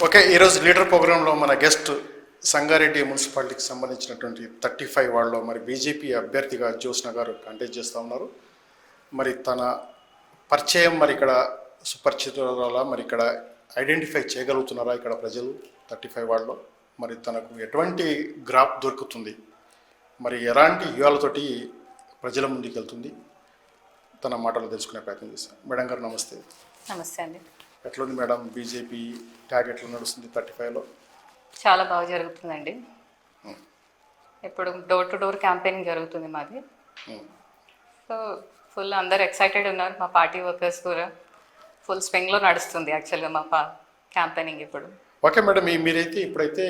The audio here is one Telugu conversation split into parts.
ఓకే, ఈరోజు లీడర్ ప్రోగ్రాంలో మన గెస్ట్ సంగారెడ్డి మున్సిపాలిటీకి సంబంధించినటువంటి 35 వార్డులో మరి బీజేపీ అభ్యర్థిగా జ్యోత్స్న గారు కంటెస్ట్ చేస్తూ ఉన్నారు. మరి తన పరిచయం మరి ఇక్కడ సుపరిచితురాలా, మరి ఇక్కడ ఐడెంటిఫై చేయగలుగుతున్నారా ఇక్కడ ప్రజలు 35 వార్డులో? మరి తనకు ఎటువంటి గ్రాఫ్ దొరుకుతుంది, మరి ఎలాంటి వ్యూహాలతోటి ప్రజల ముందుకు వెళ్తుంది, తన మాటలు తెలుసుకునే ప్రయత్నం చేస్తాం. మేడం గారు నమస్తే. నమస్తే అండి. ఎట్లుంది మేడం బీజేపీ ట్యాగ్ ఎట్లా నడుస్తుంది 35లో? చాలా బాగా జరుగుతుందండి. ఇప్పుడు డోర్ టు డోర్ క్యాంపెయినింగ్ జరుగుతుంది మాది. సో ఫుల్ అందరు ఎక్సైటెడ్ ఉన్నారు. మా పార్టీ వర్కర్స్ కూడా ఫుల్ స్వింగ్లో నడుస్తుంది యాక్చువల్గా మా క్యాంపెయినింగ్ ఇప్పుడు. ఓకే మేడం, మీరైతే ఇప్పుడైతే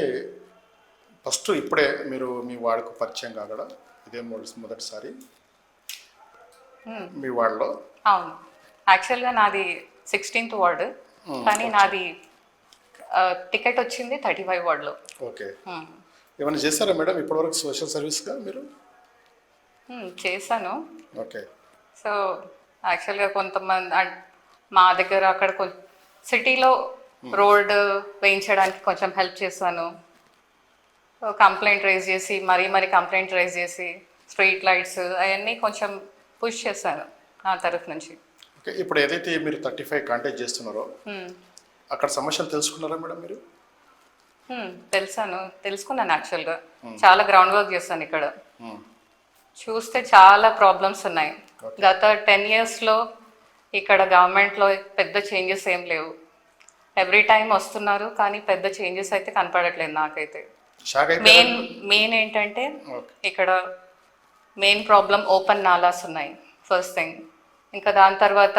ఫస్ట్ ఇప్పుడే మీరు మీ వార్డుకు పరిచయం కాగడా? ఇదే మొదటిసారి మీ వార్డులో? అవును, యాక్చువల్గా నాది 16th వార్డు, కానీ నాది టికెట్ వచ్చింది 35 వార్డులో. ఓకే, ఏమైనా చేస్తారా మేడం ఇప్పటివరకు సోషల్ సర్వీస్గా మీరు? చేశాను. ఓకే. సో యాక్చువల్గా కొంతమంది మా దగ్గర అక్కడ సిటీలో రోడ్ వేయించడానికి కొంచెం హెల్ప్ చేశాను. కంప్లైంట్ రైజ్ చేసి మరీ కంప్లైంట్ రైజ్ చేసి స్ట్రీట్ లైట్స్ అవన్నీ కొంచెం పుష్ చేశాను నా తరఫు నుంచి. ఓకే, ఇప్పుడు ఏదైతే మీరు 35 కాంటాక్ట్ చేస్తున్నారో అక్కడ సమస్యలు తెలుసుకున్నారా మేడం మీరు? తెలుసుకున్నాను యాక్చువల్గా. చాలా గ్రౌండ్ వర్క్ చేస్తాను ఇక్కడ. చూస్తే చాలా ప్రాబ్లమ్స్ ఉన్నాయి. గత 10 yearsలో ఇక్కడ గవర్నమెంట్లో పెద్ద చేంజెస్ ఏం లేవు. ఎవ్రీ టైం వస్తున్నారు కానీ పెద్ద చేంజెస్ అయితే కనపడట్లేదు నాకైతే. మెయిన్ ఏంటంటే ఇక్కడ మెయిన్ ప్రాబ్లం ఓపెన్ నాలాస్ ఉన్నాయి ఫస్ట్ థింగ్. ఇంకా దాని తర్వాత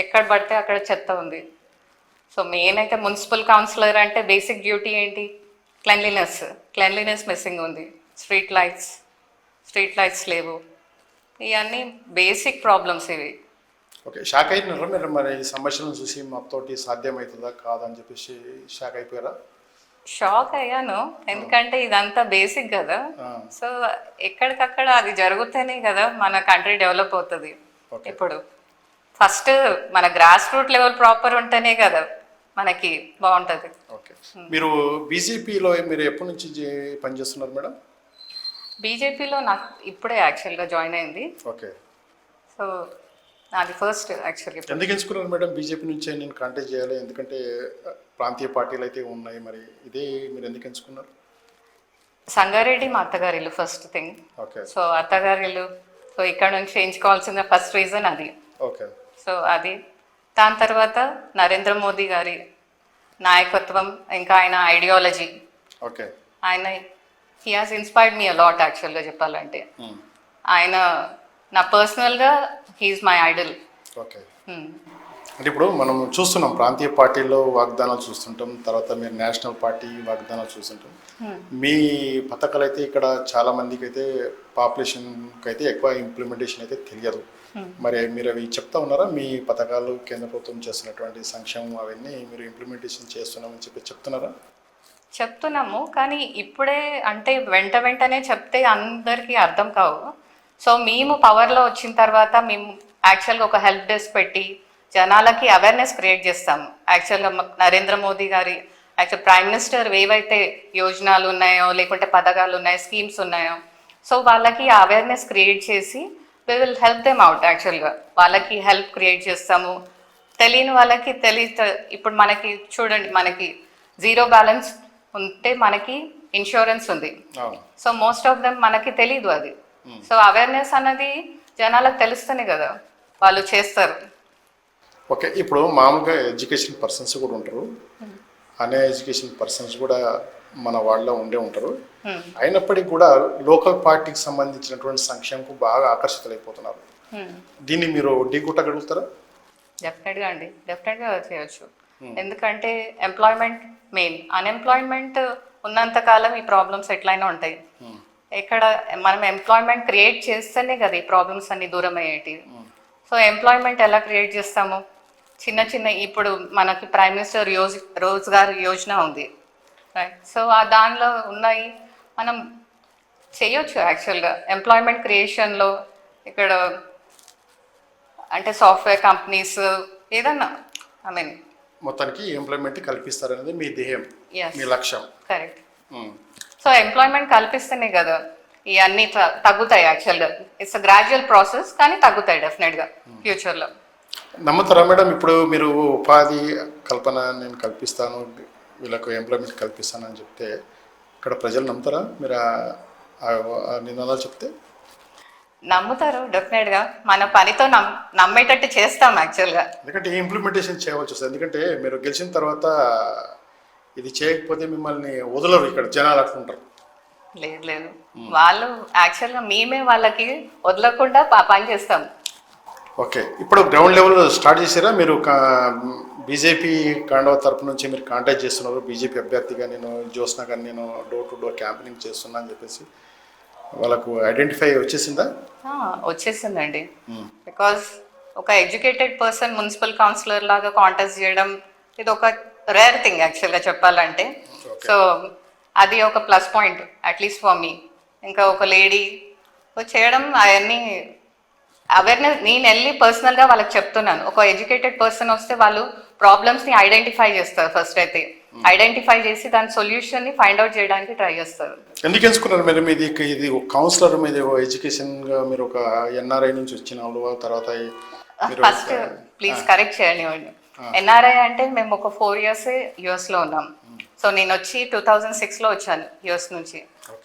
ఎక్కడ పడితే అక్కడ చెత్త ఉంది. సో మెయిన్ అయితే మున్సిపల్ కౌన్సిలర్ అంటే బేసిక్ డ్యూటీ ఏంటి? క్లెన్లీనెస్ మిస్సింగ్ ఉంది. స్ట్రీట్ లైట్స్ లేవు. ఇవన్నీ బేసిక్ ప్రాబ్లమ్స్ ఇవి. ఓకే, షాక్ అయినారా మీరు మరి ఈ సమస్యలను చూసి మాతోటి సాధ్యమవుతుందా కాదని చెప్పేసి షాక్ అయిపోయారా? షాక్ అయ్యాను, ఎందుకంటే ఇదంతా బేసిక్ కదా. సో ఎక్కడికక్కడ అది జరిగితేనే కదా మన కంట్రీ డెవలప్ అవుతుంది. ఇప్పుడు ఫస్ట్ మన గ్రాస్ రూట్ లెవెల్ ప్రాపర్ ఉంటేనే కదా మనకి బాగుంటుంది. ఓకే, మీరు బీజేపీలో మీరు ఎప్పటి నుంచి పనిచేస్తున్నారు మేడం? బీజేపీలో నాకు ఇప్పుడే యాక్చువల్గా జాయిన్ అయింది. ఓకే. సో నాది ఫస్ట్ యాక్చువల్గా. ఎందుకు ఎంచుకున్నారు మేడం బీజేపీ నుంచే నేను కాంటాక్ట్ చేయాలి? ఎందుకంటే ప్రాంతీయ పార్టీలు అయితే ఉన్నాయి, మరి ఇదే మీరు ఎందుకు ఎంచుకున్నారు? సంగారెడ్డి మా అత్తగారిల్లు ఫస్ట్ థింగ్. ఓకే. సో అత్తగారిల్లు, సో ఇక్కడ నుంచి ఎంచుకోవాల్సిన ఫస్ట్ రీజన్ అది. ఓకే. సో అది దాని తర్వాత నరేంద్ర మోదీ గారి నాయకత్వం, ఇంకా ఆయన ఐడియాలజీ. ఓకే. ఆయన he has inspired me a lot యాక్చువల్గా చెప్పాలంటే. ఆయన నా పర్సనల్గా హీఈస్ మై ఐడల్. ఓకే. అంటే ఇప్పుడు మనం చూస్తున్నాం ప్రాంతీయ పార్టీల్లో వాగ్దానాలు చూస్తుంటాం, తర్వాత మీరు నేషనల్ పార్టీ వాగ్దానాలు చూస్తుంటాం. మీ పథకాలు అయితే ఇక్కడ చాలా మందికి అయితే పాపులేషన్కి అయితే ఎక్కువ ఇంప్లిమెంటేషన్ అయితే తెలియదు. మరి మీరు అవి చెప్తా ఉన్నారా? మీ పథకాలు కేంద్ర ప్రభుత్వం చేస్తున్నటువంటి సంక్షేమం అవన్నీ మీరు ఇంప్లిమెంటేషన్ చేస్తున్నామని చెప్పి చెప్తున్నారా? చెప్తున్నాము, కానీ ఇప్పుడే అంటే వెంటనే చెప్తే అందరికీ అర్థం కావు. సో మేము పవర్లో వచ్చిన తర్వాత మేము యాక్చువల్గా ఒక హెల్ప్ డెస్క్ పెట్టి జనాలకి అవేర్నెస్ క్రియేట్ చేస్తాము. యాక్చువల్గా నరేంద్ర మోదీ గారి ప్రైమ్ మినిస్టర్ ఏవైతే యోజనాలు ఉన్నాయో, లేకుంటే పథకాలు ఉన్నాయో, స్కీమ్స్ ఉన్నాయో, సో వాళ్ళకి అవేర్నెస్ క్రియేట్ చేసి we will help them out. యాక్చువల్గా వాళ్ళకి హెల్ప్ క్రియేట్ చేస్తాము. తెలియని వాళ్ళకి ఇప్పుడు మనకి చూడండి, మనకి 0 బ్యాలెన్స్ ఉంటే మనకి ఇన్సూరెన్స్ ఉంది. సో మోస్ట్ ఆఫ్ దెమ్ మనకి తెలీదు అది. సో అవేర్నెస్ అన్నది జనాలకు తెలుస్తేనే కదా వాళ్ళు చేస్తారు. ఓకే, ఇప్పుడు మామూలుగా ఎడ్యుకేషన్ పర్సన్స్ కూడా ఉంటారు, అనే ఎడ్యుకేషన్ పర్సన్స్ కూడా మన వాళ్ళలో ఉంటారు. అయినప్పటికీ కూడా లోకల్ పార్టీకి సంబంధించినటువంటి సంక్షేమకు బాగా ఆకర్షితులైపోతున్నారు. దీన్ని మీరు ఢీకొట్టగలుగుతారా? డెఫినెట్గా చేయొచ్చు. ఎందుకంటే ఎంప్లాయ్మెంట్ మెయిన్. అన్ఎంప్లాయ్మెంట్ ఉన్నంత కాలం ఈ ప్రాబ్లమ్స్ ఎట్లయినా ఉంటాయి. ఇక్కడ మనం ఎంప్లాయ్మెంట్ క్రియేట్ చేస్తేనే కదా ఈ ప్రాబ్లమ్స్ అన్ని దూరం అయ్యేటి. సో ఎంప్లాయ్మెంట్ ఎలా క్రియేట్ చేస్తాము? చిన్న ఇప్పుడు మనకి ప్రైమ్ మినిస్టర్ రోజ్గార్ యోజన ఉంది, రైట్? సో దానిలో ఉన్నాయి, మనం చేయొచ్చు యాక్చువల్గా ఎంప్లాయ్మెంట్ క్రియేషన్లో. ఇక్కడ అంటే సాఫ్ట్వేర్ కంపెనీస్ ఏదన్నా ఐ మీన్ మొత్తానికి ఎంప్లాయ్మెంట్ కల్పిస్తారనేది మీ ధ్యేయం, Yes. మీ లక్ష్యం. కరెక్ట్. ఉమ్. సో ఎంప్లాయ్మెంట్ కల్పిస్తేనే కదా ఇవన్నీ తగ్గుతాయి. యాక్చువల్గా ఇట్స్ అ గ్రాడ్యువల్ ప్రాసెస్, కానీ తగ్గుతాయి డెఫినెట్గా ఫ్యూచర్లో. నమ్ముతారా మేడం? ఇప్పుడు మీరు ఉపాధి కల్పన నేను కల్పిస్తాను, వీళ్ళకు ఎంప్లాయ్మెంట్ కల్పిస్తాను అని చెప్తే ఇక్కడ ప్రజలు నమ్ముతారా మీరు ఆ నినాదాలు చెప్తే? నమ్ముతారు డెఫినెట్గా. మన పనితో నమ్మేటట్టు చేస్తాం యాక్చువల్గా. ఎందుకంటే ఇంప్లిమెంటేషన్ చేయవలసి వస్తుంది. ఎందుకంటే మీరు గెలిచిన తర్వాత ఇది చేయకపోతే మిమ్మల్ని వదలరు, ఇక్కడ జనాలు అట్లుంటారు. లేదు లేదు, వాళ్ళు యాక్చువల్గా మేమే వాళ్ళకి వదలకుండా పని చేస్తాం. ఓకే, ఇప్పుడు గ్రౌండ్ లెవెల్ స్టార్ట్ చేసారా మీరు? బీజేపీ కాండవ తరపు నుంచి మీరు కాంటాక్ట్ చేస్తున్నారు, బీజేపీ అభ్యర్థిగా నేను జ్యోత్స్న గారిని నేను డోర్ టు డోర్ క్యాంపెయినింగ్ చేస్తున్నా అని చెప్పేసి వాళ్ళకు ఐడెంటిఫై వచ్చేసిందా? వచ్చేసిందండి. బికాజ్ ఒక ఎడ్యుకేటెడ్ పర్సన్ మున్సిపల్ కౌన్సిలర్ లాగా కాంటాక్ట్ చేయడం ఇది ఒక రేర్ థింగ్ యాక్చువల్గా చెప్పాలంటే. సో అది ఒక plus point at least for me. ఇంకా ఒక లేడీ చేయడం అవన్నీ అవేర్నెస్ నేను వెళ్ళి పర్సనల్గా వాళ్ళకి చెప్తున్నాను. ఒక ఎడ్యుకేటెడ్ పర్సన్ వస్తే వాళ్ళు ప్రాబ్లమ్స్ని ఐడెంటిఫై చేస్తారు. ఫస్ట్ అయితే ఐడెంటిఫై చేసి దాని సొల్యూషన్ని ఫైండ్ అవుట్ చేయడానికి ట్రై చేస్తారు. ఎందుకు ఎంచుకున్నారు మీరు? మీది ఇది కౌన్సిలర్, మీది ఎడ్యుకేషన్గా మీరు ఒక ఎన్ఆర్ఐ నుంచి వచ్చిన వాళ్ళు, తర్వాత ఫస్ట్ ప్లీజ్ కరెక్ట్ చేయండి. ఎన్ఆర్ఐ అంటే మేము ఒక 4 years యుఎస్లో ఉన్నాం. సో నేను వచ్చి 2006లో వచ్చాను యుఎస్ నుంచి.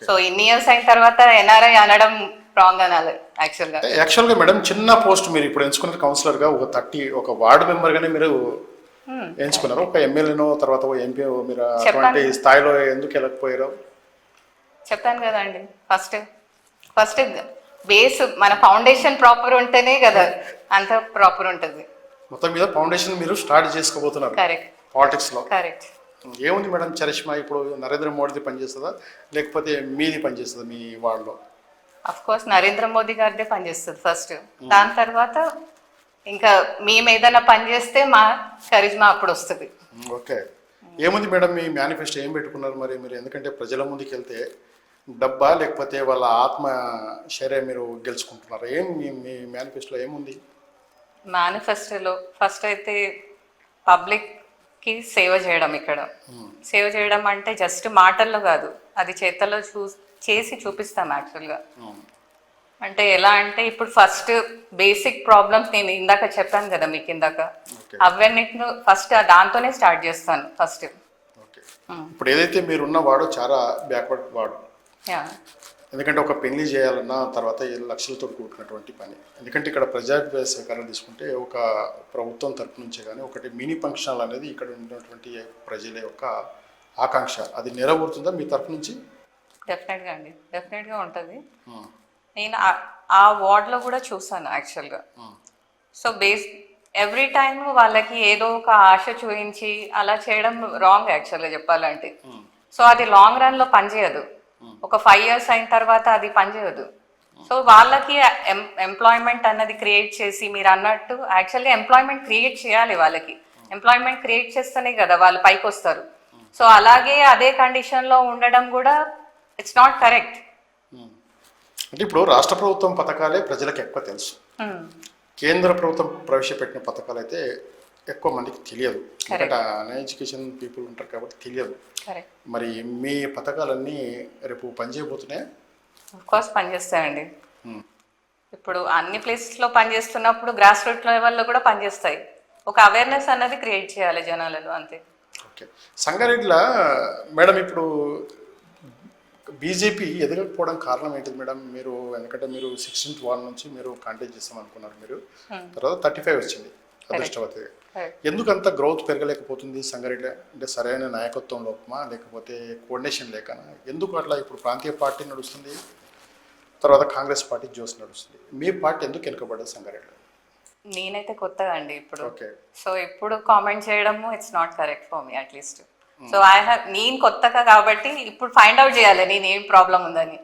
సో ఇన్ని ఇయర్స్ అయిన తర్వాత ఎన్ఆర్ఐ అనడం రాంగ్ అనాలి యాక్చువల్గా మేడం. చిన్న పోస్ట్ మీరు ఇప్పుడు ఎంచుకున్నారు కౌన్సిలర్గా, ఒక వార్డు మెంబర్గానే మీరు ఎంచుకున్నారు. ఒక ఎమ్మెల్యేనో తర్వాత ఎంపీ మీరు అటువంటి స్థాయిలో ఎందుకు వెళ్ళకపోయారు? చెప్పాను కదండి, ఫస్ట్ బేస్ మన ఫౌండేషన్ ప్రాపర్ ఉంటేనే కదా అంత ప్రాపర్ ఉంటుంది. మొత్తం మీద ఫౌండేషన్ మీరు స్టార్ట్ చేసుకోబోతున్నారు. కరెక్ట్. పాలిటిక్స్లో కరెక్ట్. ఏముంది మేడం చరిష్మా? ఇప్పుడు నరేంద్ర మోడీది పనిచేస్తుందా లేకపోతే మీది పనిచేస్తుందా మీ వార్డులో? అఫ్ కోర్స్ నరేంద్ర మోదీ గారిదే పనిచేస్తుంది ఫస్ట్. దాని తర్వాత ఇంకా మేము ఏదైనా పని చేస్తే మా కరిజ్మా అప్పుడు వస్తుంది. ఓకే, ఏముంది మేడం మీ మేనిఫెస్టో ఏం పెట్టుకున్నారు మరి మీరు? ఎందుకంటే ప్రజల ముందుకు వెళ్తే డబ్బా లేకపోతే వాళ్ళ ఆత్మ శరీరం మీరు గెలుచుకుంటున్నారు. ఏం మీ మేనిఫెస్టోలో ఏముంది? మేనిఫెస్టోలో ఫస్ట్ అయితే పబ్లిక్కి సేవ చేయడం. ఇక్కడ సేవ చేయడం అంటే జస్ట్ మాటల్లో కాదు, అది చేతల్లో చేసి చూపిస్తాం యాక్చువల్గా. అంటే ఎలా అంటే ఇప్పుడు ఫస్ట్ బేసిక్ ప్రాబ్లమ్స్ నేను ఇందాక చెప్పాను కదా మీకు ఇందాక, అవన్నిటిని ఫస్ట్ దాంతోనే స్టార్ట్ చేస్తాను ఫస్ట్. ఇప్పుడు ఏదైతే మీరున్న వాడు చాలా బ్యాక్వర్డ్ వాడు. ఎందుకంటే ఒక పెళ్లి చేయాలన్నా తర్వాత 7 లక్షలతో కూడుకున్నటువంటి పని. ఎందుకంటే ఇక్కడ ప్రజాభిప్రాయ సేకరణ తీసుకుంటే ఒక ప్రభుత్వం తరపు నుంచే కానీ ఒకటి మినీ ఫంక్షన్ అనేది ఇక్కడ ఉన్నటువంటి ప్రజల యొక్క ఆకాంక్ష, అది నెరవేరుతుందా మీ తరపు నుంచి? డెఫినెట్గా అండి, డెఫినెట్గా ఉంటుంది. నేను ఆ వార్డ్లో కూడా చూసాను యాక్చువల్గా. సో ఎవ్రీ టైమ్ వాళ్ళకి ఏదో ఒక ఆశ చూపించి అలా చేయడం రాంగ్ యాక్చువల్గా చెప్పాలంటే. సో అది లాంగ్ రన్లో పనిచేయదు. ఒక 5 years అయిన తర్వాత అది పనిచేయదు. సో వాళ్ళకి ఎంప్లాయ్మెంట్ అన్నది క్రియేట్ చేసి మీరు అన్నట్టు యాక్చువల్గా ఎంప్లాయ్మెంట్ క్రియేట్ చేయాలి వాళ్ళకి. ఎంప్లాయ్మెంట్ క్రియేట్ చేస్తేనే కదా వాళ్ళు పైకి వస్తారు. సో అలాగే అదే కండిషన్లో ఉండడం కూడా ఇట్స్ నాట్ కరెక్ట్. అంటే ఇప్పుడు రాష్ట్ర ప్రభుత్వం పథకాలే ప్రజలకు ఎక్కువ తెలుసు, కేంద్ర ప్రభుత్వం ప్రవేశపెట్టిన పథకాలు అయితే ఎక్కువ మందికి తెలియదు. ఎందుకంటే అన్ఎడ్యుకేషన్ పీపుల్ ఉంటారు కాబట్టి తెలియదు. మరి మీ పథకాలన్నీ రేపు పనిచేయబోతున్నాయా? ఆఫ్కోర్స్ పనిచేస్తాయండి. ఇప్పుడు అన్ని ప్లేసెస్లో పనిచేస్తున్నప్పుడు గ్రాస్ రూట్ లెవెల్లో కూడా పనిచేస్తాయి. ఒక అవేర్నెస్ అన్నది క్రియేట్ చేయాలి జనాలలో, అంతే. ఓకే, సంగారెడ్డిలో మేడం ఇప్పుడు బీజేపీ ఎదగకపోవడం కారణం ఏంటిది మేడం? మీరు ఎందుకంటే మీరు 16th వార్డ్ నుంచి మీరు కాంటాక్ట్ చేస్తాం అనుకున్నారు, మీరు తర్వాత 35 వచ్చింది అదృష్టవతిగా. ఎందుకంత గ్రోత్ పెరగలేకపోతుంది సంగారెడ్డి? అంటే సరైన నాయకత్వం లోపమా లేకపోతే కోఆర్డినేషన్ లేకనా? ఎందుకు అట్లా? ఇప్పుడు ప్రాంతీయ పార్టీ నడుస్తుంది, తర్వాత కాంగ్రెస్ పార్టీ జోస్ నడుస్తుంది, మీ పార్టీ ఎందుకు వెనుకబడ్డది సంగారెడ్డిలో? నేనైతే కొత్తగా అండి ఇప్పుడు. సో ఇప్పుడు కామెంట్ చేయడము it's not correct for me at least. So నేను కొత్తగా కాబట్టి ఇప్పుడు ఫైండ్ అవుట్ చేయాలి నేను ఏం ప్రాబ్లం ఉందని.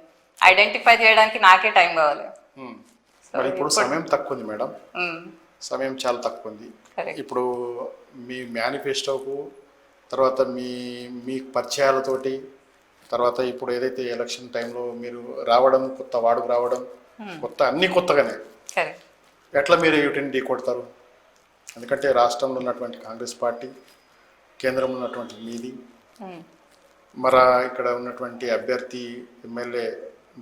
ఐడెంటిఫై చేయడానికి నాకే టైం కావాలి. ఇప్పుడు సమయం తక్కువ ఉంది మేడం, సమయం చాలా తక్కువ ఉంది. ఇప్పుడు మీ మేనిఫెస్టోకు తర్వాత మీ పరిచయాలతోటి తర్వాత ఇప్పుడు ఏదైతే ఎలక్షన్ టైంలో మీరు రావడం, కొత్త వార్డుకు రావడం, కొత్త అన్ని కొత్తగానే ఎట్లా మీరు వీటిని ఢీ కొడతారు? ఎందుకంటే రాష్ట్రంలో ఉన్నటువంటి కాంగ్రెస్ పార్టీ కేంద్రంలో ఉన్నటువంటి మీది, ఉమ్. మరి ఇక్కడ ఉన్నటువంటి అభ్యర్థి ఎమ్మెల్యే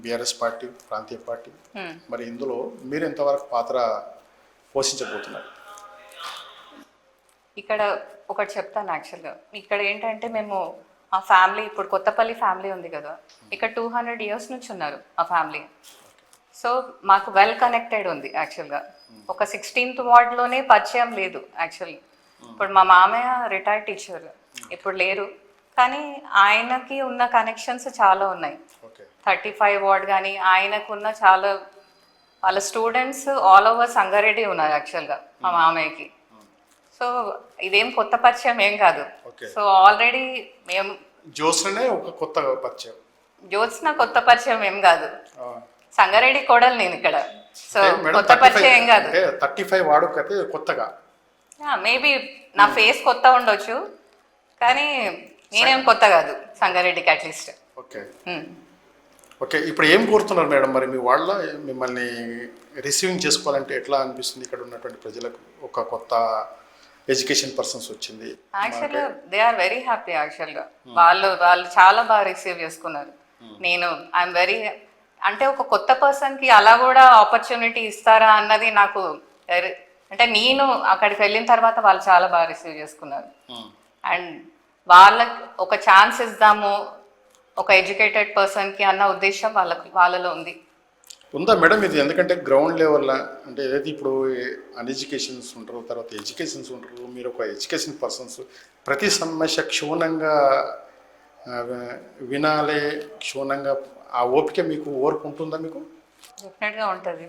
బీఆర్ఎస్ పార్టీ, ప్రాంతీయ పార్టీ, ఉమ్. మరి ఇందులో మీరు ఎంతవరకు పాత్ర పోషించబోతున్నారు? ఇక్కడ ఒకటి చెప్తాను యాక్చువల్గా. ఇక్కడ ఏంటంటే మేము ఆ ఫ్యామిలీ, ఇప్పుడు కొత్తపల్లి ఫ్యామిలీ ఉంది కదా, ఇక్కడ 200 years నుంచి ఉన్నారు ఆ ఫ్యామిలీ. సో మాకు వెల్ కనెక్టెడ్ ఉంది యాక్చువల్గా. ఒక 16th వార్డ్లోనే పరిచయం లేదు యాక్చువల్లీ. ఇప్పుడు మా మామయ్య రిటైర్డ్ టీచర్, ఇప్పుడు లేరు, కానీ ఆయనకి ఉన్న కనెక్షన్స్ చాలా ఉన్నాయి. ఓకే. 35 వార్డ్ కానీ ఆయనకున్న చాలా, వాళ్ళ స్టూడెంట్స్ ఆల్ ఓవర్ సంగారెడ్డి ఉన్నారు యాక్చువల్గా మా మామయ్యకి. సో ఇదేం కొత్త పరిచయం ఏం కాదు. ఓకే. సో ఆల్రెడీ మేము జోస్నే ఒక కొత్త పరిచయం. జ్యోత్స్న కొత్త పరిచయం ఏం కాదు, సంగారెడ్డి కోడలు నేను ఇక్కడ. సో మేడం కొత్త పరిచయం ఏం కాదు. 35 వాడుకైతే కొత్తగా మేబీ నా ఫేస్ కొత్త ఉండొచ్చు, కానీ నేనేం కొత్త కాదు సంగారెడ్డికి అట్లీస్ట్. ఓకే. ఓకే, ఇప్పుడు ఏం కోరుతున్నారు మేడం మరి మీ వాళ్ళ మిమ్మల్ని రిసీవింగ్ చేసుకోవాలంటే ఎట్లా అనిపిస్తుంది? ఇక్కడ ఉన్నటువంటి ప్రజలకు ఒక కొత్త ఎడ్యుకేషన్ పర్సన్స్ వచ్చింది. యాక్చువల్గా దే ఆర్ వెరీ హ్యాపీ యాక్చువల్గా. వాళ్ళు చాలా బాగా రిసీవ్ చేసుకున్నారు. నేను ఐఎమ్ వెరీ, అంటే ఒక కొత్త పర్సన్కి అలా కూడా ఆపర్చునిటీ ఇస్తారా అన్నది నాకు, అంటే నేను అక్కడికి వెళ్ళిన తర్వాత వాళ్ళు చాలా బాగా రిసీవ్ చేసుకున్నారు. అండ్ వాళ్ళకి ఒక ఛాన్స్ ఇద్దాము ఒక ఎడ్యుకేటెడ్ పర్సన్కి అన్న ఉద్దేశం వాళ్ళలో ఉంది. ఉందా మేడం ఇది? ఎందుకంటే గ్రౌండ్ లెవెల్లో అంటే ఏదైతే ఇప్పుడు అన్ఎడ్యుకేషన్స్ ఉంటారు, తర్వాత ఎడ్యుకేషన్స్ ఉంటారు, మీరు ఒక ఎడ్యుకేషన్ పర్సన్స్, ప్రతి సమస్య క్షుణ్ణంగా వినాలే, క్షుణ్ణంగా ఆ ఓపిక మీకు ఓర్పు ఉంటుందా మీకు? డెఫినెట్గా ఉంటుంది.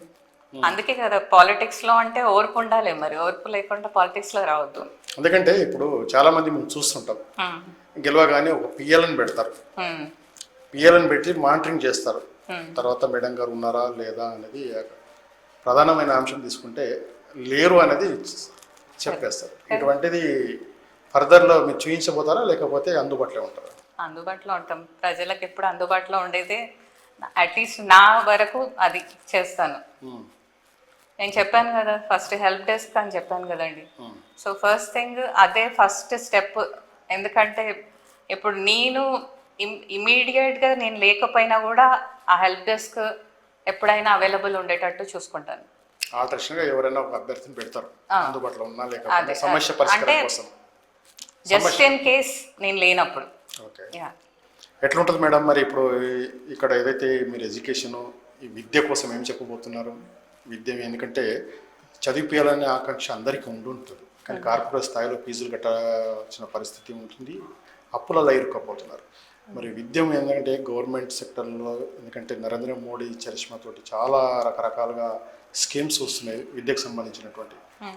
అందుకే కదా పాలిటిక్స్లో అంటే ఓర్పు ఉండాలి, మరి ఓర్పు లేకుండా పాలిటిక్స్లో రావద్దు. ఎందుకంటే ఇప్పుడు చాలామంది మేము చూస్తుంటాం, గెలవగానే ఒక పిఎల్ని పెడతారు, పిఎల్ని పెట్టి మానిటరింగ్ చేస్తారు, తర్వాత మేడం గారు ఉన్నారా లేదా అనేది ప్రధానమైన అంశం తీసుకుంటే లేరు అనేది చెప్పేస్తారు. ఇటువంటిది ఫర్దర్లో మీరు చూపించబోతారా లేకపోతే అందుబాటులో ఉంటారా? అందుబాటులో ఉంటాం. ప్రజలకు ఎప్పుడు అందుబాటులో ఉండేది, అట్లీస్ట్ నా వరకు అది చేస్తాను. నేను చెప్పాను కదా ఫస్ట్ హెల్ప్ డెస్క్ అని చెప్పాను కదండి. సో ఫస్ట్ థింగ్ అదే ఫస్ట్ స్టెప్. ఎందుకంటే ఇప్పుడు నేను ఇమీడియట్గా నేను లేకపోయినా కూడా ఆ హెల్ప్ డెస్క్ ఎప్పుడైనా అవైలబుల్ ఉండేటట్టు చూసుకుంటాను. ఆల్టరేషన్గా ఎవరైనా ఒక అభ్యర్థిని పెడతారు అందుబాటులో ఉన్నా లేకపోతే సమస్య పరిష్కారం కోసం, జస్ట్ ఇన్ కేస్ నేను లేనప్పుడు. ఓకే. ఎట్లుంటుంది మేడం మరి ఇప్పుడు ఇక్కడ ఏదైతే మీరు ఎడ్యుకేషను ఈ విద్య కోసం ఏం చెప్పబోతున్నారు? విద్య ఎందుకంటే చదివిపోయాలనే ఆకాంక్ష అందరికీ ఉంటుంది, కానీ కార్పొరేట్ స్థాయిలో ఫీజులు కట్టాల్సిన పరిస్థితి ఉంటుంది, అప్పులలో ఇరుక్కపోతున్నారు. మరి విద్య ఎందుకంటే గవర్నమెంట్ సెక్టర్లో, ఎందుకంటే నరేంద్ర మోడీ చరిష్మాతోటి చాలా రకరకాలుగా స్కీమ్స్ వస్తున్నాయి విద్యకు సంబంధించినటువంటి,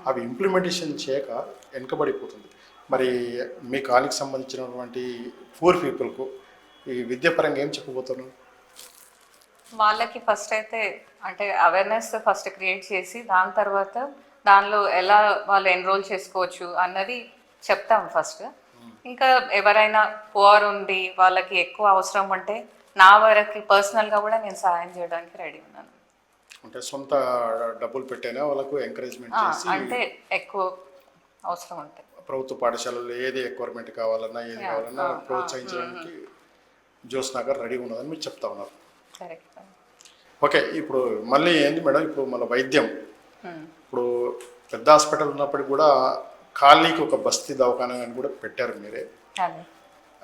అవి ఇంప్లిమెంటేషన్ చేయక వెనుకబడిపోతుంది. మరి మీ కాలనీకి సంబంధించినటువంటి పూర్ పీపుల్కు ఈ విద్యాపరంగా ఏం చెప్పబోతున్నారు? వాళ్ళకి ఫస్ట్ అయితే అంటే అవేర్నెస్ ఫస్ట్ క్రియేట్ చేసి దాని తర్వాత దానిలో ఎలా వాళ్ళు ఎన్రోల్ చేసుకోవచ్చు అన్నది చెప్తాం ఫస్ట్. ఇంకా ఎవరైనా పువర్ ఉండి వాళ్ళకి ఎక్కువ అవసరం ఉంటే నా వరకు పర్సనల్గా కూడా నేను సహాయం చేయడానికి రెడీ ఉన్నాను. అంటే సొంత డబ్బులు పెట్టైనా వాళ్ళకు ఎంకరేజ్మెంట్ చేసి, అంటే ఎక్కువ అవసరం ఉంటాయి ప్రభుత్వ పాఠశాలల్లో ఏది రిక్వైర్మెంట్ కావాలన్నా ఏది కావాలన్నా ప్రోత్సహించడానికి జ్యోత్స్న గారు రెడీ ఉన్నదని మీరు చెప్తా ఉన్నారు. కరెక్ట్. ఓకే, ఇప్పుడు మళ్ళీ ఏంది మేడం, ఇప్పుడు మన వైద్యం ఇప్పుడు పెద్ద హాస్పిటల్ ఉన్నప్పటికీ కూడా కాలనీకి ఒక బస్తీ దవాఖానా అని కూడా పెట్టారు మీరే.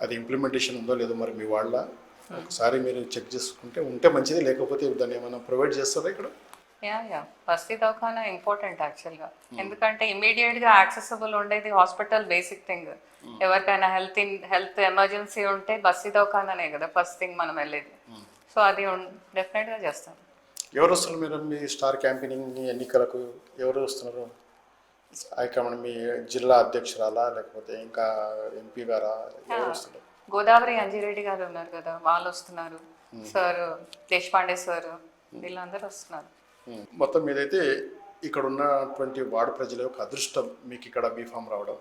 అది ఇంప్లిమెంటేషన్ ఉందో లేదో మరి మీ వాళ్ళ ఒకసారి మీరు చెక్ చేసుకుంటే ఉంటే మంచిది, లేకపోతే దాన్ని ఏమైనా ప్రొవైడ్ చేస్తారా ఇక్కడ? బస్తీ దవాఖానా ఇంపార్టెంట్ యాక్చువల్గా. ఎందుకంటే ఇమీడియట్గా యాక్సెసిబుల్ ఉండేది హాస్పిటల్ బేసిక్ థింగ్. ఎవరికైనా హెల్త్ ఎమర్జెన్సీ ఉంటే బస్తీ దవాఖానానే కదా ఫస్ట్ థింగ్ మనం వెళ్ళేది. సో అది డెఫినెట్గా చేస్తాం. ఎవరు వస్తున్నారు మీరు మీ స్టార్ క్యాంపెయినింగ్ ఎన్నికలకు? ఎవరు వస్తున్నారు? హైకమాండ్ మీ జిల్లా అధ్యక్షురాలా లేకపోతే ఇంకా ఎంపీ గారా? ఎవరు వస్తున్నారు? గోదావరి అంజిరెడ్డి గారు ఉన్నారు కదా, వాళ్ళు వస్తున్నారు. సార్ దేశపాండే సార్, వీళ్ళందరూ వస్తున్నారు. మొత్తం మీదైతే ఇక్కడ ఉన్నటువంటి వార్డు ప్రజల యొక్క అదృష్టం మీకు ఇక్కడ బీఫామ్ రావడం.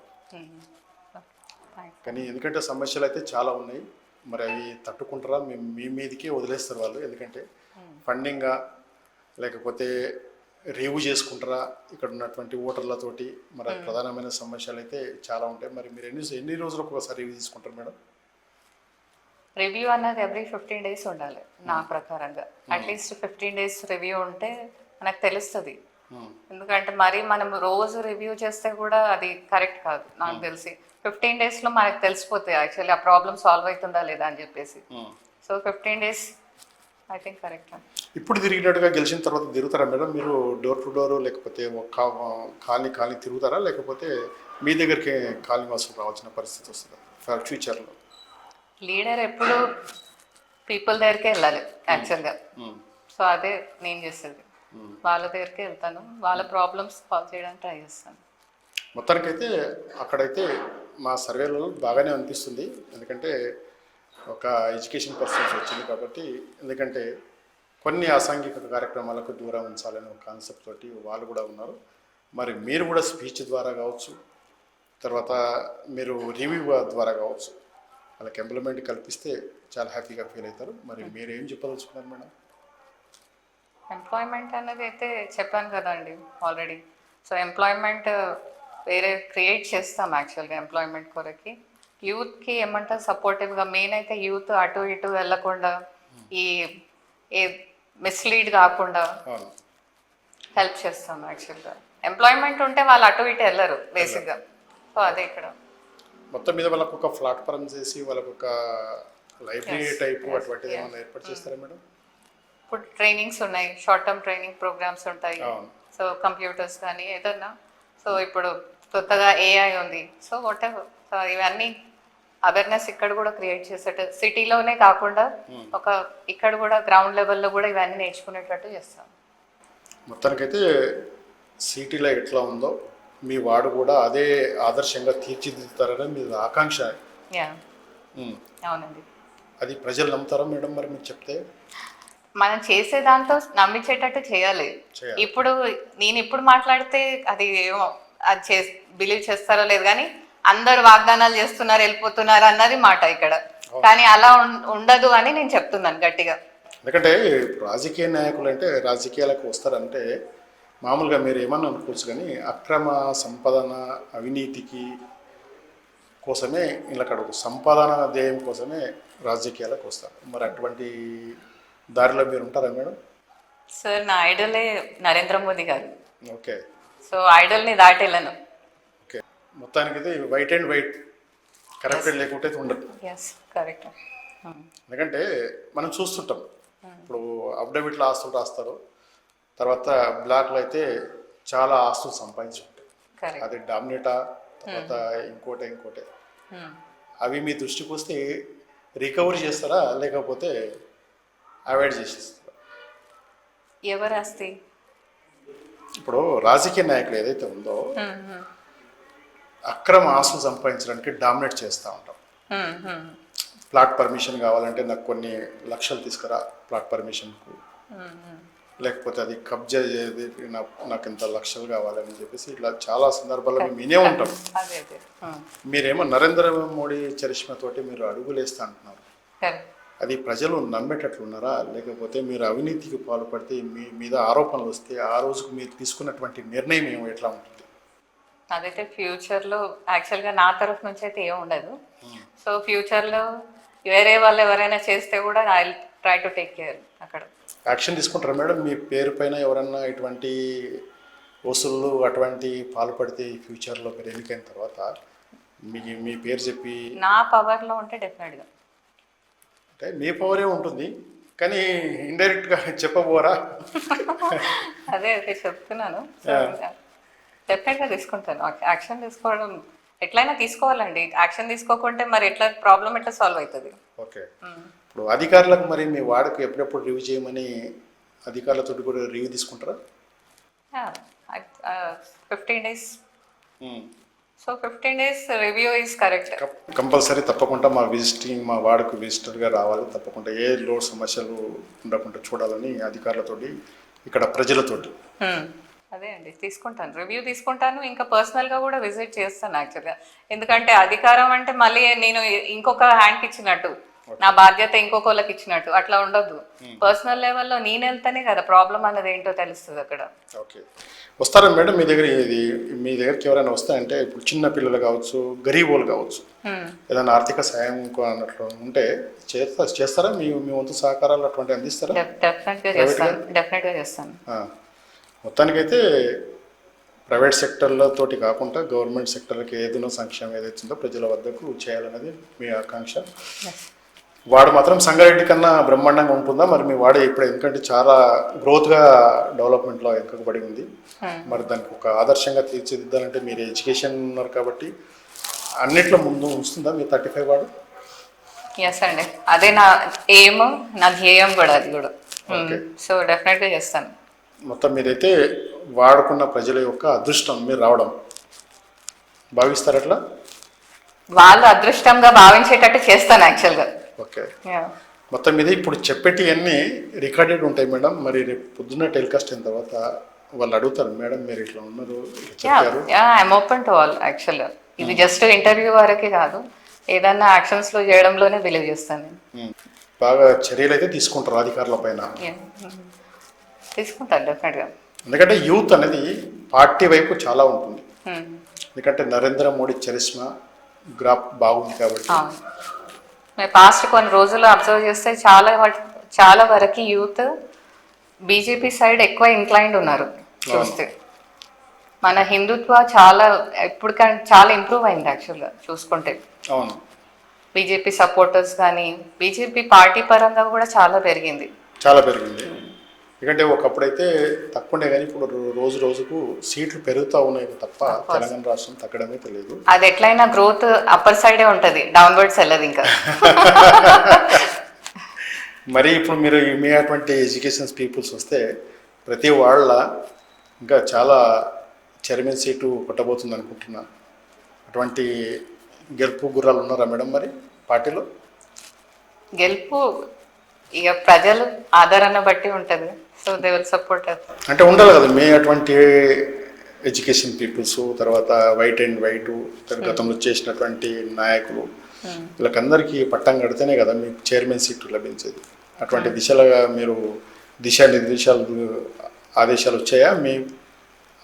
కానీ ఎందుకంటే సమస్యలు అయితే చాలా ఉన్నాయి, మరి అవి తట్టుకుంటారా? మీ మీదికి వదిలేస్తారు వాళ్ళు, ఎందుకంటే ఫండింగా లేకపోతే రివ్యూ చేసుకుంటారా ఇక్కడ ఉన్నటువంటి ఓటర్లతోటి? మరి అది ప్రధానమైన సమస్యలు అయితే చాలా ఉంటాయి. మరి మీరు ఎన్ని రోజులకు ఒకసారి రివ్యూ తీసుకుంటారు మేడం? రివ్యూ అన్నది ఎవ్రీ 15 days ఉండాలి నా ప్రకారంగా. అట్లీస్ట్ 15 days రివ్యూ ఉంటే మనకు తెలుస్తుంది. ఎందుకంటే మరి మనం రోజు రివ్యూ చేస్తే కూడా అది కరెక్ట్ కాదు నాకు తెలిసి. 15 daysలో మనకు తెలిసిపోతాయి యాక్చువల్లీ ఆ ప్రాబ్లమ్ సాల్వ్ అవుతుందా లేదా అని చెప్పేసి. So 15 days I think correct. ఇప్పుడు తిరిగినట్టుగా గెలిచిన తర్వాత తిరుగుతారా మేడం మీరు డోర్ టు డోర్, లేకపోతే కాలనీ తిరుగుతారా, లేకపోతే మీ దగ్గరికి కాలనీ వాసులు రావాల్సిన పరిస్థితి వస్తుందా ఫ్యూచర్లో? లీడర్ ఎప్పుడు పీపుల్ దగ్గరికి వెళ్ళాలి యాక్చువల్గా. సో అదే నేను చేసేది, వాళ్ళ దగ్గరికి వెళ్తాను, వాళ్ళ ప్రాబ్లమ్స్ సాల్వ్ చేయడానికి ట్రై చేస్తాను. మొత్తానికైతే అక్కడైతే మా సర్వేలో బాగానే అనిపిస్తుంది. ఎందుకంటే ఒక ఎడ్యుకేషన్ పర్సన్స్ వచ్చింది కాబట్టి, ఎందుకంటే కొన్ని అసాంఘిక కార్యక్రమాలకు దూరం ఉంచాలనే ఒక కాన్సెప్ట్ తోటి వాళ్ళు కూడా ఉన్నారు. మరి మీరు కూడా స్పీచ్ ద్వారా కావచ్చు, తర్వాత మీరు రివ్యూ ద్వారా కావచ్చు, వాళ్ళకి ఎంప్లాయ్మెంట్ కల్పిస్తే చాలా హ్యాపీగా ఫీల్ అవుతారు. మరి మీరు ఏం చెప్పదలుచుకున్నారు మేడం? ఎంప్లాయ్మెంట్ అనేది అయితే చెప్పాను కదండి ఆల్రెడీ. సో ఎంప్లాయ్మెంట్ వేరే క్రియేట్ చేస్తాం యాక్చువల్గా ఎంప్లాయ్మెంట్ కొరకి. యూత్కి ఏమంటారు సపోర్టివ్గా, మెయిన్ అయితే యూత్ అటు ఇటు వెళ్ళకుండా ఈ ఏ మిస్లీడ్ కాకుండా హెల్ప్ చేస్తాం యాక్చువల్గా. ఎంప్లాయ్మెంట్ ఉంటే వాళ్ళు అటు ఇటు వెళ్ళరు బేసిక్గా. సో అదే ఇక్కడ మొత్తం మీద వాళ్ళకు ఒక ప్లాట్ఫామ్ చేసి వాళ్ళకు ఒక లైబ్రరీ టైపు అటువంటిది ఏమైనా ఏర్పాటు చేస్తారా మేడం? ఇప్పుడు ట్రైనింగ్స్ ఉన్నాయి, షార్ట్ టర్మ్ ట్రైనింగ్ ప్రోగ్రామ్స్ ఉంటాయి. సో కంప్యూటర్స్ కానీ ఏదన్నా. సో ఇప్పుడు కొత్తగా ఏఐ ఉంది. సో వాట్ ఎవర్, సో ఇవన్నీ అవేర్నెస్ ఇక్కడ కూడా క్రియేట్ చేసేట, సిటీలోనే కాకుండా ఒక ఇక్కడ కూడా గ్రౌండ్ లెవెల్లో కూడా ఇవన్నీ నేర్చుకునేటట్టు చేస్తాం. మొత్తానికైతే సిటీలో ఎట్లా ఉందో మీ వాడు కూడా అదే ఆదర్శంగా తీర్చిదిద్దుతారని మీ ఆకాంక్ష. అవునండి. అది ప్రజలు నమ్ముతారా మేడం మరి మీరు చెప్తే? మనం చేసే దాంతో నమ్మించేటట్టు చేయాలి. ఇప్పుడు నేను ఇప్పుడు మాట్లాడితే అది ఏమో అది బిలీవ్ చేస్తారో లేదు, కానీ అందరు వాగ్దానాలు చేస్తున్నారు వెళ్ళిపోతున్నారు అన్నది మాట ఇక్కడ. కానీ అలా ఉండదు అని నేను చెప్తున్నాను గట్టిగా. ఎందుకంటే రాజకీయ నాయకులు అంటే రాజకీయాలకు వస్తారంటే మామూలుగా మీరు ఏమన్నా అనుకోవచ్చు, కానీ అక్రమ సంపాదన అవినీతికి కోసమే ఇలా కడుగు సంపాదన ధ్యేయం కోసమే రాజకీయాలకు వస్తారు. మరి అటువంటి దారిలో మీరు ఉంటారా మేడం? సార్ నా ఐడలే నరేంద్ర మోదీ గారు. ఓకే. సో ఐడల్ని దాటి వెళ్ళను. ఓకే. మొత్తానికి వైట్ అండ్ వైట్, కరెక్ట్ లేకుంటే ఉండదు. కరెక్ట్. ఎందుకంటే మనం చూస్తుంటాం ఇప్పుడు అఫిడవిట్లో ఆస్తులు రాస్తారు, తర్వాత బ్లాక్లో అయితే చాలా ఆస్తులు సంపాదించుకుంటాయి. అది డామినేటా, తర్వాత ఇంకోటే అవి మీ దృష్టికి వస్తే రికవరీ చేస్తారా, లేకపోతే అవాయిడ్ చేసేస్తారా? ఎవరు ఆస్తి? ఇప్పుడు రాజకీయ నాయకులు ఏదైతే ఉందో అక్రమ ఆస్తులు సంపాదించడానికి డామినేట్ చేస్తూ ఉంటాం. ప్లాట్ పర్మిషన్ కావాలంటే నాకు కొన్ని లక్షలు తీసుకురా ప్లాట్ పర్మిషన్కు, లేకపోతే అది కబ్జా నాకు ఇంత లక్షలు కావాలని చెప్పేసి ఇట్లా చాలా సందర్భాల్లో మేము వినే ఉంటాం. మీరేమో నరేంద్ర మోడీ చరిష్మతోటి మీరు అడుగులు వేస్తా అంటున్నారు. అది ప్రజలు నమ్మేటట్లున్నారా, లేకపోతే మీరు అవినీతికి పాల్పడితే మీ మీద ఆరోపణలు వస్తే ఆ రోజుకు మీరు తీసుకున్నటువంటి నిర్ణయం ఏమో ఎట్లా ఉంటుంది? అదైతే ఫ్యూచర్లో యాక్చువల్గా నా తరఫు నుంచి అయితే ఏం ఉండదు. సో ఫ్యూచర్లో వేరే వాళ్ళు ఎవరైనా చేస్తే కూడా I try to take care. అక్కడ యాక్షన్ తీసుకుంటారా మేడం? మీ పేరు పైన ఎవరన్నా ఇటువంటి వసూళ్ళు అటువంటి పాల్పడితే ఫ్యూచర్లో మీరు ఎన్నికైన తర్వాత మీ పేరు చెప్పి నా పవర్లో ఉంటే డెఫినెట్గా. అంటే మీ పవరే ఉంటుంది కానీ ఇండైరెక్ట్గా చెప్పబోరా? అదే చెప్తున్నాను. డెఫినెట్గా తీసుకుంటాను. యాక్షన్ తీసుకోవడం ఎట్లయినా తీసుకోవాలండి. యాక్షన్ తీసుకోకుంటే మరి ఎట్లా ప్రాబ్లం ఎట్లా సాల్వ్ అవుతుంది? ఓకే. ఇప్పుడు అధికారులకు మరి మీ వాడికి ఎప్పుడెప్పుడు రివ్యూ చేయమని అధికారులతో కూడా రివ్యూ తీసుకుంటారా? 15 days. So 15 days review is correct. Compulsory తప్పకుండా మా వార్డుకు విజిటర్గా రావాలి. తప్పకుండా ఏ లోడ్ సమస్యలు ఉండకుండా చూడాలని అధికారులతోటి ఇక్కడ ప్రజలతోటి. అదే అండి తీసుకుంటాను, రివ్యూ తీసుకుంటాను. ఇంకా పర్సనల్గా కూడా విజిట్ చేస్తాను యాక్చువల్గా. ఎందుకంటే అధికారం అంటే మళ్ళీ నేను ఇంకొక హ్యాండ్కి ఇచ్చినట్టు. నా బాధ్యత ఇంకొకళ్ళకి ఇచ్చినట్టు అట్లా ఉండొద్దు. పర్సనల్ లెవెల్లో నేను వెళ్తేనే కదా ప్రాబ్లం అన్నది ఏంటో తెలుస్తుంది అక్కడ. ఓకే. వస్తారా మేడం మీ దగ్గర మీ దగ్గరికి ఎవరైనా వస్తాయంటే ఇప్పుడు చిన్న పిల్లలు కావచ్చు, గరీబ్ వాళ్ళు కావచ్చు, ఏదైనా ఆర్థిక సాయం అన్నట్లు ఉంటే చేస్తారా? మీ వంతు సహకారాలు అటువంటి అందిస్తారా? డెఫినెట్గా చేస్తాను. మొత్తానికైతే ప్రైవేట్ సెక్టర్లతోటి కాకుండా గవర్నమెంట్ సెక్టర్కి ఏదైనా సంక్షేమం ఏదైతే ఉందో ప్రజల వద్దకు చేయాలన్నది మీ ఆకాంక్ష. వాడు మాత్రం సంగారెడ్డి కన్నా బ్రహ్మాండంగా ఉంటుందా మరి మీ వాడు ఇప్పుడు? ఎందుకంటే చాలా గ్రోత్గా డెవలప్మెంట్లో వెనుకబడి ఉంది. మరి దానికి ఒక ఆదర్శంగా తీర్చిదిద్దాలంటే మీరు ఎడ్యుకేషన్ ఉన్నారు కాబట్టి అన్నిట్లో ముందు ఉంచుతుందా మీ 35 వాడు? ఎస్ అండి, అదే నా ఎయిమ్, నా ధ్యేయం కూడా అది కూడా. సో డెఫినెట్గా చేస్తాను. మొత్తం మీరైతే వాడుకున్న ప్రజల యొక్క అదృష్టం మీరు రావడం భావిస్తారు అట్లా? వాళ్ళు అదృష్టంగా భావించేటట్టు చేస్తాను యాక్చువల్గా. ఓకే. మొత్తం మీద ఇప్పుడు చెప్పేటివన్నీ రికార్డెడ్ ఉంటాయి మేడం. మరి రేపు పొద్దున్న టెలికాస్ట్ అయిన తర్వాత వాళ్ళు అడుగుతారు, మేడం మీరు ఇట్లా ఉన్నారు, చెప్పారు. ఐఎమ్ ఓపెన్ టు ఆల్ యాక్చువల్గా. ఇది జస్ట్ ఇంటర్వ్యూ వరకే కాదు, ఏదన్నా యాక్షన్స్లో చేయడంలోనే బిలీవ్ చేస్తాను నేను. బాగా చర్యలు అయితే తీసుకుంటారు అధికారుల పైన? తీసుకుంటారు డెఫినెట్గా. ఎందుకంటే యూత్ అనేది పార్టీ వైపు చాలా ఉంటుంది. ఎందుకంటే నరేంద్ర మోడీ చరిస్మా గ్రాఫ్ బాగుంది కాబట్టి. మేము పాస్ట్ కొన్ని రోజులు అబ్జర్వ్ చేస్తే చాలా వరకు యూత్ బీజేపీ సైడ్ ఎక్కువ ఇంక్లైన్డ్ ఉన్నారు చూస్తే. మన హిందుత్వ ఇప్పుడు చాలా ఇంప్రూవ్ అయింది యాక్చువల్గా చూసుకుంటే. అవును. బీజేపీ సపోర్టర్స్ కానీ బీజేపీ పార్టీ పరంగా కూడా చాలా పెరిగింది. ఎందుకంటే ఒకప్పుడైతే తక్కువనే కానీ ఇప్పుడు రోజు రోజుకు సీట్లు పెరుగుతూ ఉన్నాయి తప్ప తెలంగాణ రాష్ట్రం తగ్గడమే తెలియదు. అది ఎట్లయినా గ్రోత్ అప్పర్ సైడే ఉంటుంది, డౌన్వర్డ్స్ వెళ్ళదు ఇంకా. మరి ఇప్పుడు మీరు మీ అటువంటి ఎడ్యుకేషన్ పీపుల్స్ వస్తే ప్రతి వాళ్ళ ఇంకా చాలా చైర్మన్ సీటు కొట్టబోతుంది అనుకుంటున్నా. అటువంటి గెలుపు గుర్రాలు ఉన్నారా మేడం మరి పార్టీలో? గెలుపు ఇక ప్రజలు ఆదరణ బట్టి ఉంటుంది. So they will support. అంటే ఉండాలి కదా మీ అటువంటి ఎడ్యుకేషన్ పీపుల్స్, తర్వాత వైట్ అండ్ వైట్ గతంలో చేసినటువంటి నాయకులు, వీళ్ళకందరికీ పట్టం కడితేనే కదా మీకు చైర్మన్ సీటు లభించేది. అటువంటి దిశలుగా మీరు ఆదేశాలు వచ్చాయా మీ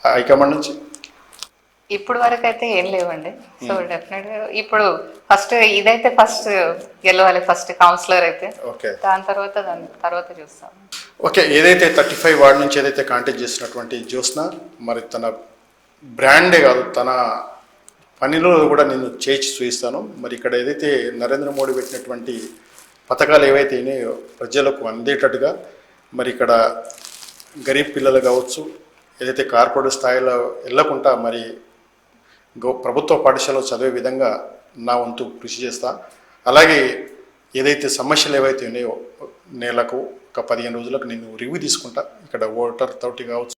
హైకమాండ్ నుంచి? ఇప్పుడు వరకు అయితే ఏం లేవండి. సో డెఫినెట్గా ఇప్పుడు ఫస్ట్ గెలవాలి, ఫస్ట్ కౌన్సిలర్ అయితే. ఓకే. దాని తర్వాత చూస్తాం. ఓకే. ఏదైతే 35 వార్డు నుంచి ఏదైతే కాంటాక్ట్ చేసినటువంటి జ్యోత్స్న, మరి తన బ్రాండే కాదు తన పనిలో కూడా నేను చేసి చూపిస్తాను. మరి ఇక్కడ ఏదైతే నరేంద్ర మోడీ పెట్టినటువంటి పథకాలు ఏవైతే ఉన్నాయో ప్రజలకు అందేటట్టుగా, మరి ఇక్కడ గరీబ్ పిల్లలు కావచ్చు, ఏదైతే కార్పొరేట్ స్థాయిలో వెళ్ళకుండా మరి ప్రభుత్వ పాఠశాలలో చదివే విధంగా నా వంతు కృషి చేస్తా. అలాగే ఏదైతే సమస్యలు ఏవైతే ఉన్నాయో నెలకు ఒక 15 రోజులకు నేను రివ్యూ తీసుకుంటా. ఇక్కడ ఓటర్ తోటి కావచ్చు,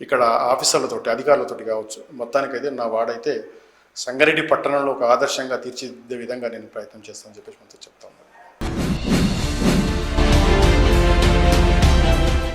ఇక్కడ ఆఫీసర్లతోటి, అధికారులతోటి కావచ్చు. మొత్తానికైతే నా వాడైతే సంగారెడ్డి పట్టణంలో ఒక ఆదర్శంగా తీర్చిదిద్దే విధంగా నేను ప్రయత్నం చేస్తానని చెప్పేసి మనతో చెప్తాను.